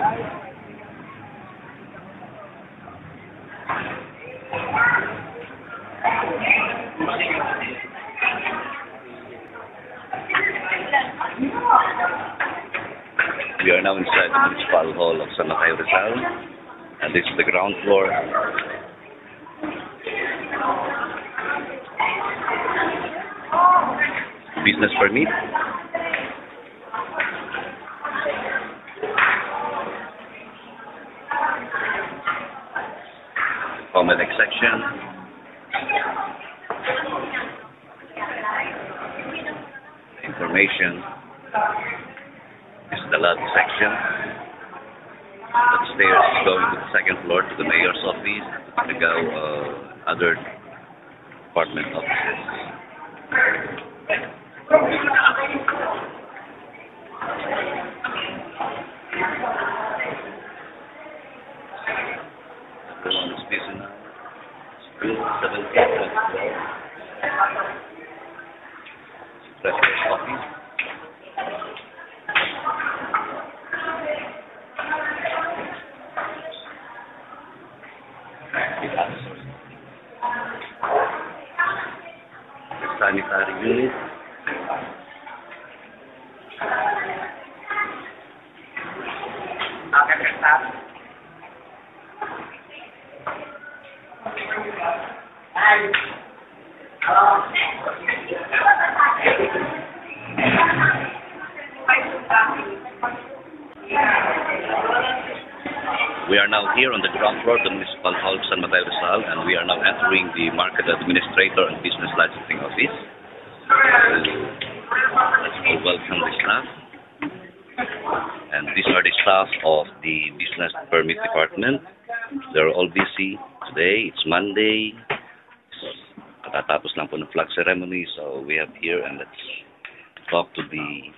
We are now inside the Municipal Hall of San Mateo Rizal, and this is the ground floor. Business permit. Comelec section. Information. This is the lobby section. Upstairs is going to the second floor to the mayor's office, to go other department offices. Everyone is busy now. School 17:12. Treasurer's office. Sanitary unit. We are now here on the ground floor of the Municipal Hall of San Mateo Rizal, and we are now entering the Market Administrator and Business Licensing Office. Let's all welcome the staff. And these are the staff of the Business Permit Department. They're all busy today. It's Monday. Katatapos lang po ng flag ceremony, so we have here, and let's talk to the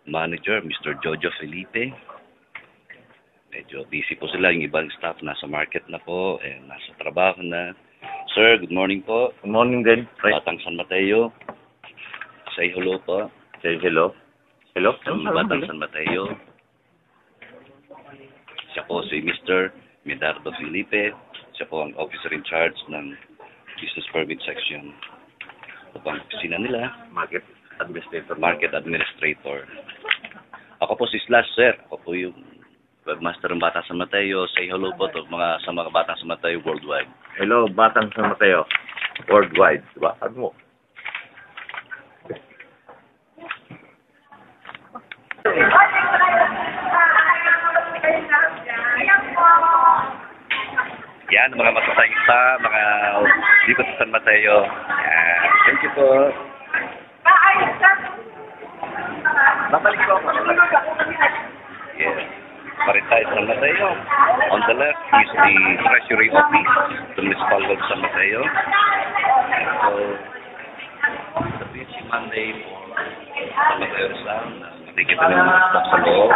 manager, Mr. Jojo Felipe. Medyo busy po sila. Yung ibang staff nasa market na po, nasa trabaho na. Sir, good morning po. Good morning din. Batang San Mateo. Say hello po. Say hello. Hello? Batang San Mateo. Siya po si Mr. Medardo Felipe. Siya po ang officer in charge ng Business Permit Section. Ito po ang opisina nila. Market Administrator. Market Administrator. Ako po si Slash, sir. Ako po yung Webmaster ng Batang San Mateo. Say hello po to sa mga Batang San Mateo worldwide. Hello, Batang San Mateo. Worldwide. Diba? Ano mo? Yan, mga matatayista, mga dito sa San Mateo. Yan. Thank you po. Babalik ko. Yes. Maritay San Mateo. On the left is the Treasury Office, the Municipal Hall of San Mateo. So, the busy Monday for San Mateo Rizal. Nakikita nyo mga staff sa loob.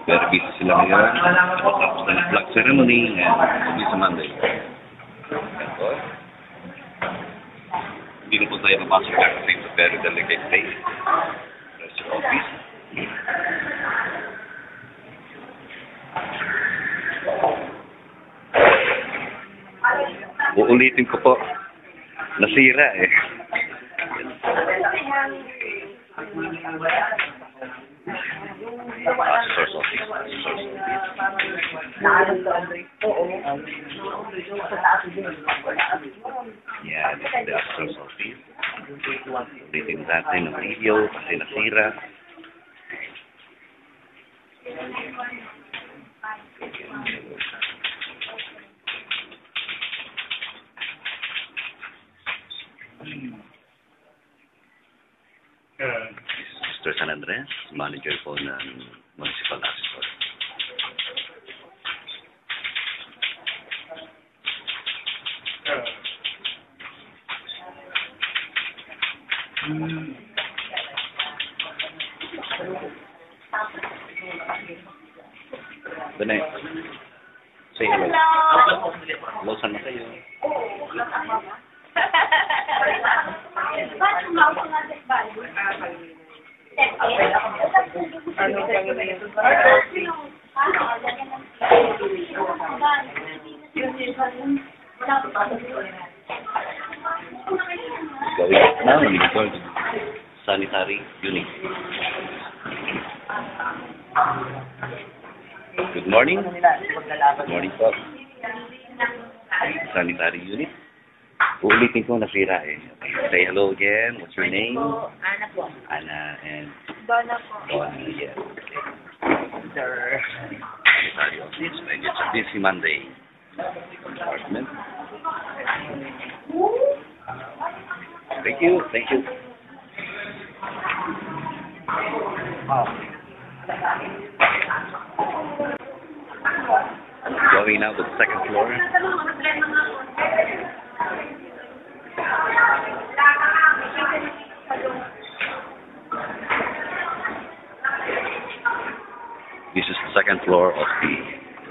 Very busy sila ngayon. Tapos na ng flag ceremony and busy Monday. Ito. Hindi na po tayo mapasok kasi sa very delicate place. Treasury Office. Uulitin ko po. Nasira eh. Assessor's office. Yeah, this is the assessor's office. Ulitin natin ng video kasi nasira. Mr. San Andres, manager po ng Municipal Assessor. Benay, say hello. Hello, San Mateo. Ano Going up now, we're going to sanitary unit. Good morning. Good morning po. Sanitary unit. Uulitin ko, nasira eh. Okay. Say hello again. What's your name? Ana po. Anna and Donna po. Donna. Yes. Okay. Sir. Sanitary office. And it's a busy Monday. Department. Thank you. Thank you. Going now to the second floor. This is the second floor of the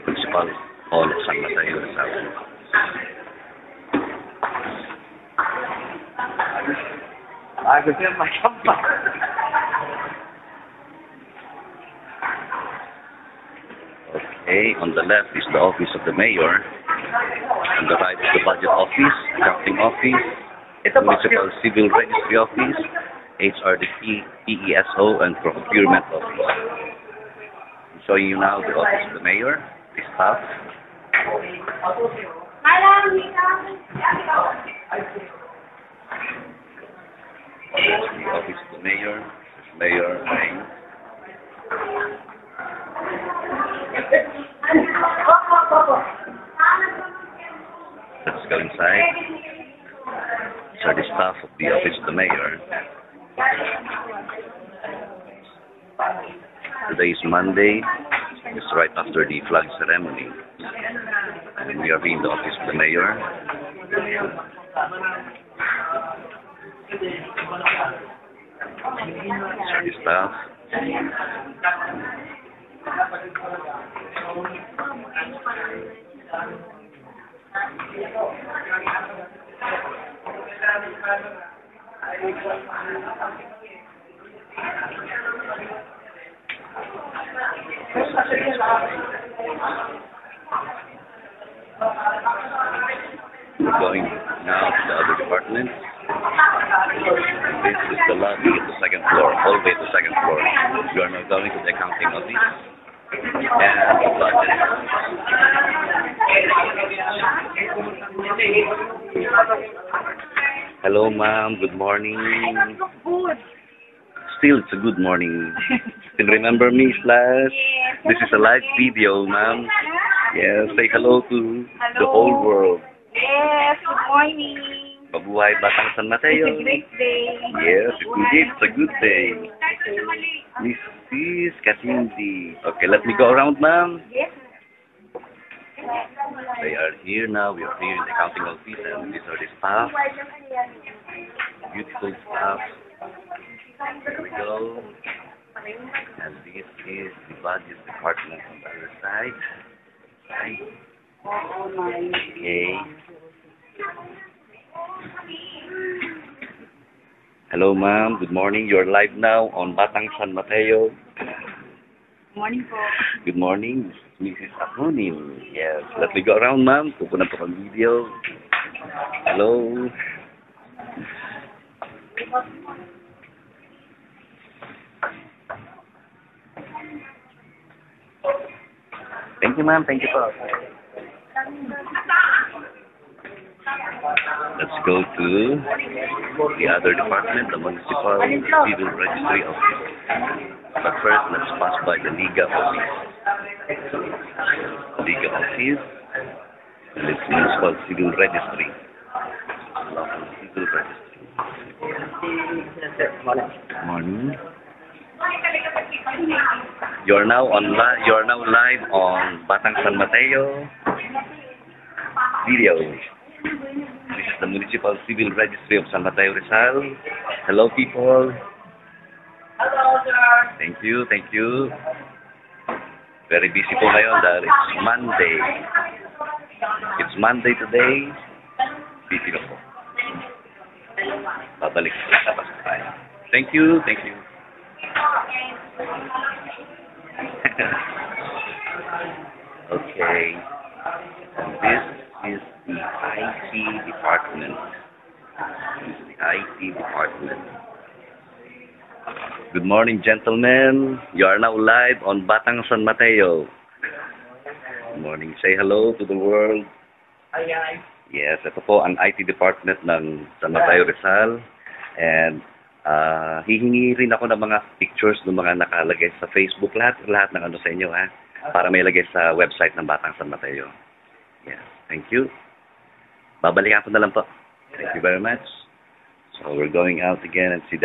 Municipal Hall of San Mateo, Rizal. Okay, on the left is the office of the mayor. On the right is the budget office, accounting office, municipal civil registry office, HRDP, PESO, and procurement office. I'm showing you now the office of the mayor, the staff. The office of the mayor, Mayor Wayne. Let's go inside. These are the staff of the office of the mayor. Today is Monday. It's right after the flag ceremony. And we are in the office of the mayor. These are the staff. We're going now to the other department. This is the lobby at the second floor, all the way to the second floor. You are now going to the accounting office and the budget. Hello, ma'am. Good morning. Good. Still, it's a good morning. Still remember me, Slash? Yes. This is a live video, ma'am. Yes, say hello to the whole world. Yes, good morning. Mabuhay Batang San Mateo. It's a great day. Yes, indeed, it's a good day. This is Kasindi. Okay, let me go around, ma'am. Yes. They are here now. We are here in the accounting office, and these are the staff. Beautiful staff. Here we go. And this is the budget department on the other side. Okay. Hello, ma'am. Good morning. You're live now on Batang San Mateo. Morning po. Good morning, Mrs. Apunin. Yes. Let me go around, ma'am. Pupunan po ang video. Hello. Thank you, ma'am. Thank you po. Let's go to the other department, the Municipal Civil Registry Office. But first, let's pass by the Liga Office. Liga Office, and it's Municipal Civil Registry. Local Civil Registry. Morning. You're now live on Batang San Mateo video. This is the Municipal Civil Registry of San Mateo, Rizal. Hello, people. Hello, sir. Thank you, thank you. Very busy po ngayon dahil it's Monday. It's Monday today. Busy na po. Babalik sa tapos tayo. Thank you, thank you. Okay. And this is the IT department. This is the IT department. Good morning, gentlemen. You are now live on Batang San Mateo. Good morning. Say hello to the world. Yes, ito po ang IT department ng San Mateo Rizal. And hihingi rin ako ng mga pictures ng mga nakalagay sa Facebook. Lahat ng ano sa inyo, ha? Para may lagay sa website ng Batang San Mateo. Yes, thank you. Babalikan ko na lang po. Thank you very much. So we're going out again and see